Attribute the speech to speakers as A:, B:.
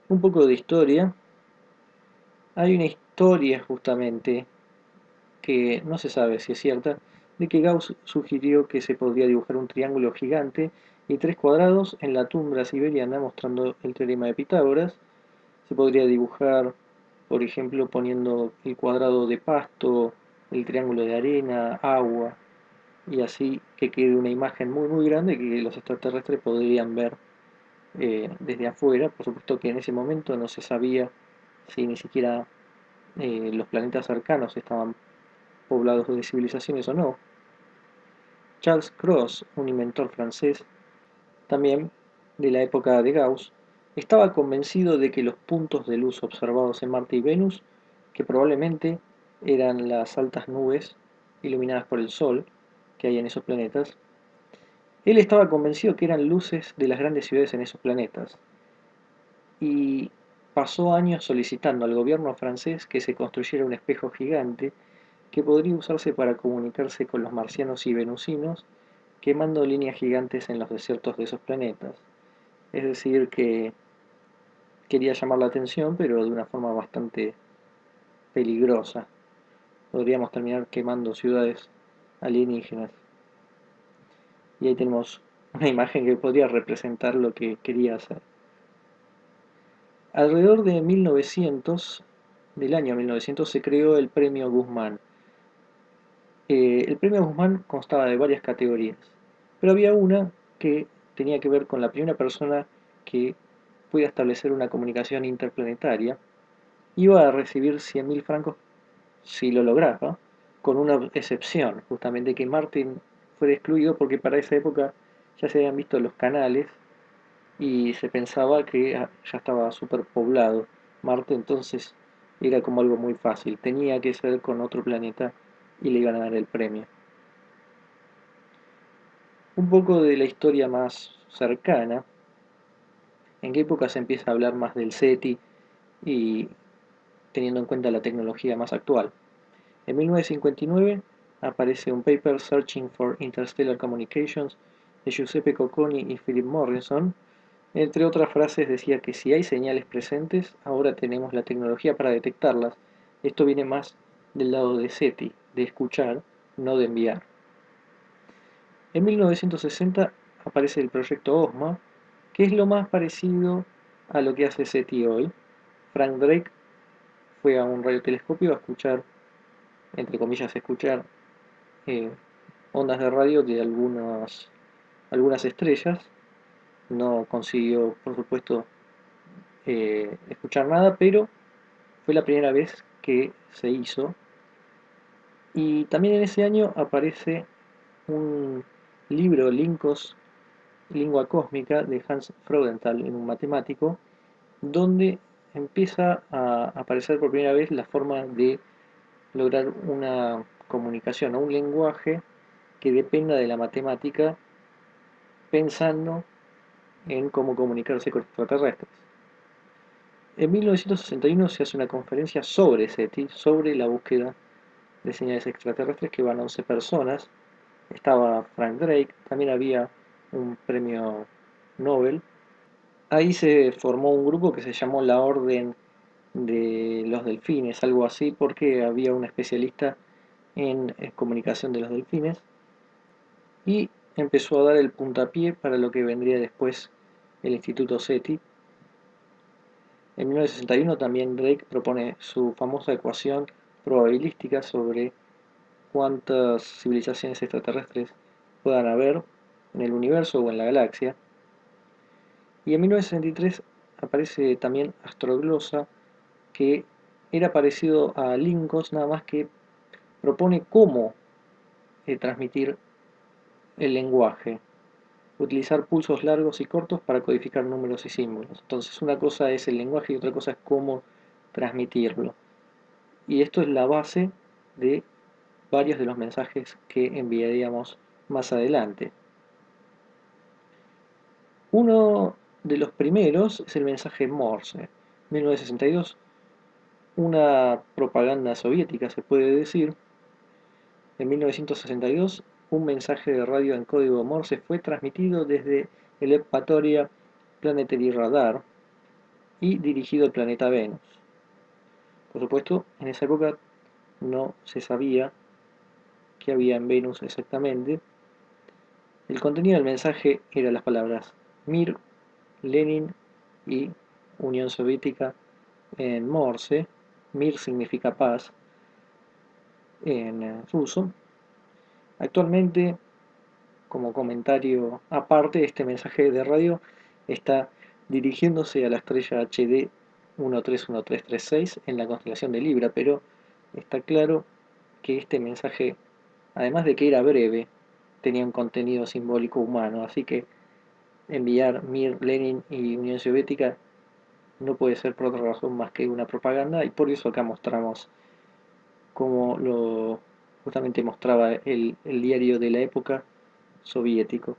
A: Un poco de historia. Hay una historia justamente que no se sabe si es cierta, de que Gauss sugirió que se podría dibujar un triángulo gigante y tres cuadrados en la tundra siberiana mostrando el teorema de Pitágoras. Se podría dibujar, por ejemplo, poniendo el cuadrado de pasto, el triángulo de arena, agua, y así que quede una imagen muy grande que los extraterrestres podrían ver desde afuera. Por supuesto que en ese momento no se sabía si ni siquiera los planetas cercanos estaban poblados de civilizaciones o no. Charles Cros, un inventor francés, también de la época de Gauss, estaba convencido de que los puntos de luz observados en Marte y Venus, que probablemente eran las altas nubes iluminadas por el Sol que hay en esos planetas, él estaba convencido que eran luces de las grandes ciudades en esos planetas, y pasó años solicitando al gobierno francés que se construyera un espejo gigante que podría usarse para comunicarse con los marcianos y venusinos, quemando líneas gigantes en los desiertos de esos planetas. Es decir, que quería llamar la atención, pero de una forma bastante peligrosa. Podríamos terminar quemando ciudades alienígenas. Y ahí tenemos una imagen que podría representar lo que quería hacer. Alrededor de 1900, del año 1900, se creó el Premio Guzmán. El Premio Guzmán constaba de varias categorías, pero había una que tenía que ver con la primera persona que pueda establecer una comunicación interplanetaria. Iba a recibir 100.000 francos si lo lograba, con una excepción, justamente que Martin fuera excluido porque para esa época ya se habían visto los canales y se pensaba que ya estaba superpoblado Marte, entonces era como algo muy fácil, tenía que ser con otro planeta y le iban a dar el premio. Un poco de la historia más cercana, en qué época se empieza a hablar más del SETI y teniendo en cuenta la tecnología más actual. En 1959 aparece un paper Searching for Interstellar Communications de Giuseppe Cocconi y Philip Morrison. Entre otras frases decía que si hay señales presentes, ahora tenemos la tecnología para detectarlas. Esto viene más del lado de SETI, de escuchar, no de enviar. En 1960 aparece el proyecto OSMA, que es lo más parecido a lo que hace SETI hoy. Frank Drake fue a un radiotelescopio a escuchar, entre comillas, escuchar eh, ondas de radio de algunas estrellas. No consiguió, por supuesto, escuchar nada, pero fue la primera vez que se hizo. Y también en ese año aparece un libro, Lincos, Lingua Cósmica, de Hans Freudenthal, en un matemático, donde empieza a aparecer por primera vez la forma de lograr una comunicación o un lenguaje que dependa de la matemática, pensando en cómo comunicarse con extraterrestres. En 1961 se hace una conferencia sobre SETI, sobre la búsqueda de señales extraterrestres, que van 11 personas. Estaba Frank Drake, también había un premio Nobel. Ahí se formó un grupo que se llamó la Orden de los Delfines, algo así, porque había un especialista en comunicación de los delfines, y empezó a dar el puntapié para lo que vendría después el Instituto SETI. En 1961 también Drake propone su famosa ecuación probabilística sobre cuántas civilizaciones extraterrestres puedan haber en el universo o en la galaxia. Y en 1963 aparece también Astroglosa, que era parecido a Lincos, nada más que propone cómo transmitir el lenguaje, utilizar pulsos largos y cortos para codificar números y símbolos. Entonces una cosa es el lenguaje y otra cosa es cómo transmitirlo. Y esto es la base de varios de los mensajes que enviaríamos más adelante. Uno de los primeros es el mensaje Morse. 1962, una propaganda soviética se puede decir. En 1962, un mensaje de radio en código Morse fue transmitido desde el Eupatoria Planetary Radar, y dirigido al planeta Venus. Por supuesto, en esa época no se sabía qué había en Venus exactamente. El contenido del mensaje era las palabras Mir, Lenin y Unión Soviética en Morse. Mir significa paz en ruso. Actualmente, como comentario aparte, este mensaje de radio está dirigiéndose a la estrella HD 131336 en la constelación de Libra, pero está claro que este mensaje, además de que era breve, tenía un contenido simbólico humano, así que enviar Mir, Lenin y Unión Soviética no puede ser por otra razón más que una propaganda, y por eso acá mostramos como lo justamente mostraba el diario de la época soviético.